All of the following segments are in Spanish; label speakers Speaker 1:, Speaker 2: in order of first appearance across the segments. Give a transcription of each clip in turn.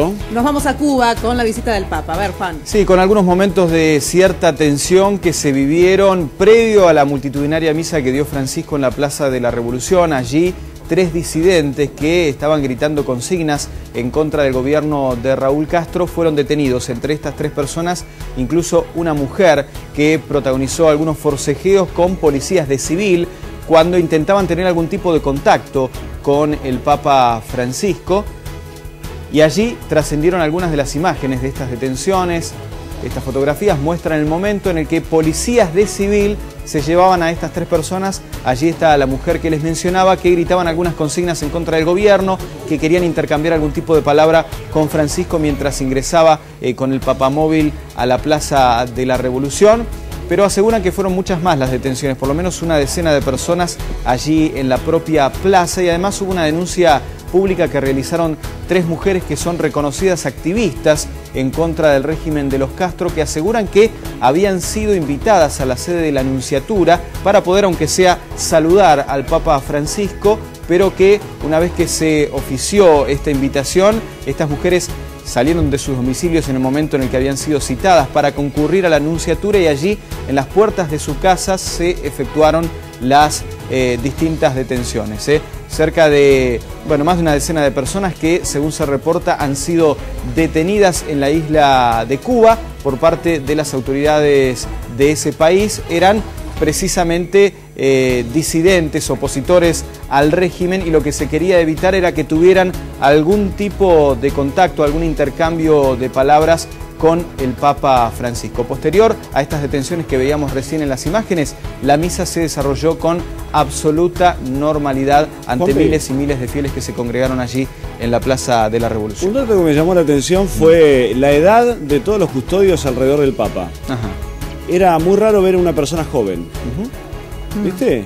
Speaker 1: Nos vamos a Cuba con la visita del Papa. A ver, Juan.
Speaker 2: Sí, con algunos momentos de cierta tensión que se vivieron previo a la multitudinaria misa que dio Francisco en la Plaza de la Revolución. Allí, 3 disidentes que estaban gritando consignas en contra del gobierno de Raúl Castro fueron detenidos. Entre estas 3 personas, incluso una mujer que protagonizó algunos forcejeos con policías de civil cuando intentaban tener algún tipo de contacto con el Papa Francisco. Y allí trascendieron algunas de las imágenes de estas detenciones. Estas fotografías muestran el momento en el que policías de civil se llevaban a estas 3 personas. Allí está la mujer que les mencionaba, que gritaban algunas consignas en contra del gobierno, que querían intercambiar algún tipo de palabra con Francisco mientras ingresaba con el papamóvil a la Plaza de la Revolución. Pero aseguran que fueron muchas más las detenciones, por lo menos una decena de personas allí en la propia plaza, y además hubo una denuncia pública que realizaron 3 mujeres que son reconocidas activistas en contra del régimen de los Castro, que aseguran que habían sido invitadas a la sede de la Nunciatura para poder, aunque sea, saludar al Papa Francisco, pero que una vez que se ofició esta invitación, estas mujeres salieron de sus domicilios en el momento en el que habían sido citadas para concurrir a la Nunciatura, y allí en las puertas de sus casas se efectuaron las distintas detenciones. Cerca de, más de una decena de personas que, según se reporta, han sido detenidas en la isla de Cuba por parte de las autoridades de ese país. Eran precisamente disidentes, opositores al régimen, y lo que se quería evitar era que tuvieran algún tipo de contacto, algún intercambio de palabras con el Papa Francisco. Posterior a estas detenciones que veíamos recién en las imágenes, la misa se desarrolló con absoluta normalidad ante miles y miles de fieles que se congregaron allí en la Plaza de la Revolución.
Speaker 3: Un dato que me llamó la atención fue la edad de todos los custodios alrededor del Papa.
Speaker 2: Ajá.
Speaker 3: Era muy raro ver a una persona joven. ¿Viste?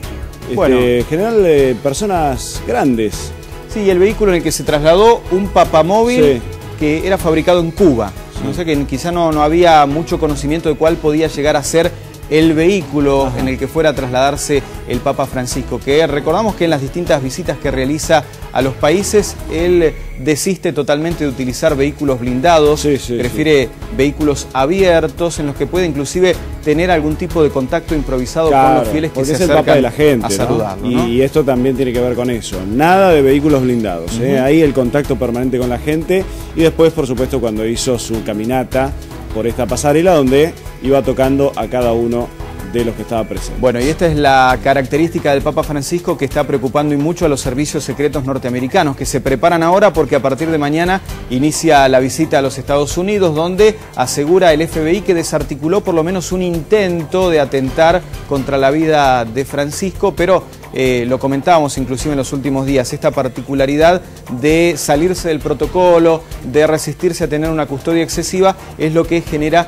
Speaker 2: Bueno.
Speaker 3: En general, personas grandes.
Speaker 2: Sí, y el vehículo en el que se trasladó, un papamóvil que era fabricado en Cuba. No sé, que quizá no había mucho conocimiento de cuál podía llegar a ser el vehículo en el que fuera a trasladarse el Papa Francisco, que recordamos que en las distintas visitas que realiza a los países, él desiste totalmente de utilizar vehículos blindados, prefiere vehículos abiertos en los que puede inclusive tener algún tipo de contacto improvisado con los fieles que se acercan,
Speaker 3: el Papa de la gente,
Speaker 2: a saludarlo, ¿no?
Speaker 3: Y esto también tiene que ver con eso, nada de vehículos blindados, ahí el contacto permanente con la gente, y después, por supuesto, cuando hizo su caminata por esta pasarela donde iba tocando a cada uno de los que estaba presentes.
Speaker 2: Bueno, y esta es la característica del Papa Francisco que está preocupando y mucho a los servicios secretos norteamericanos, que se preparan ahora porque a partir de mañana inicia la visita a los Estados Unidos, donde asegura el FBI que desarticuló por lo menos un intento de atentar contra la vida de Francisco, pero lo comentábamos inclusive en los últimos días, esta particularidad de salirse del protocolo, de resistirse a tener una custodia excesiva, es lo que genera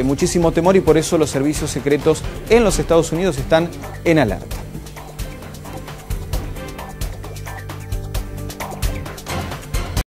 Speaker 2: muchísimo temor, y por eso los servicios secretos en los Estados Unidos están en alerta.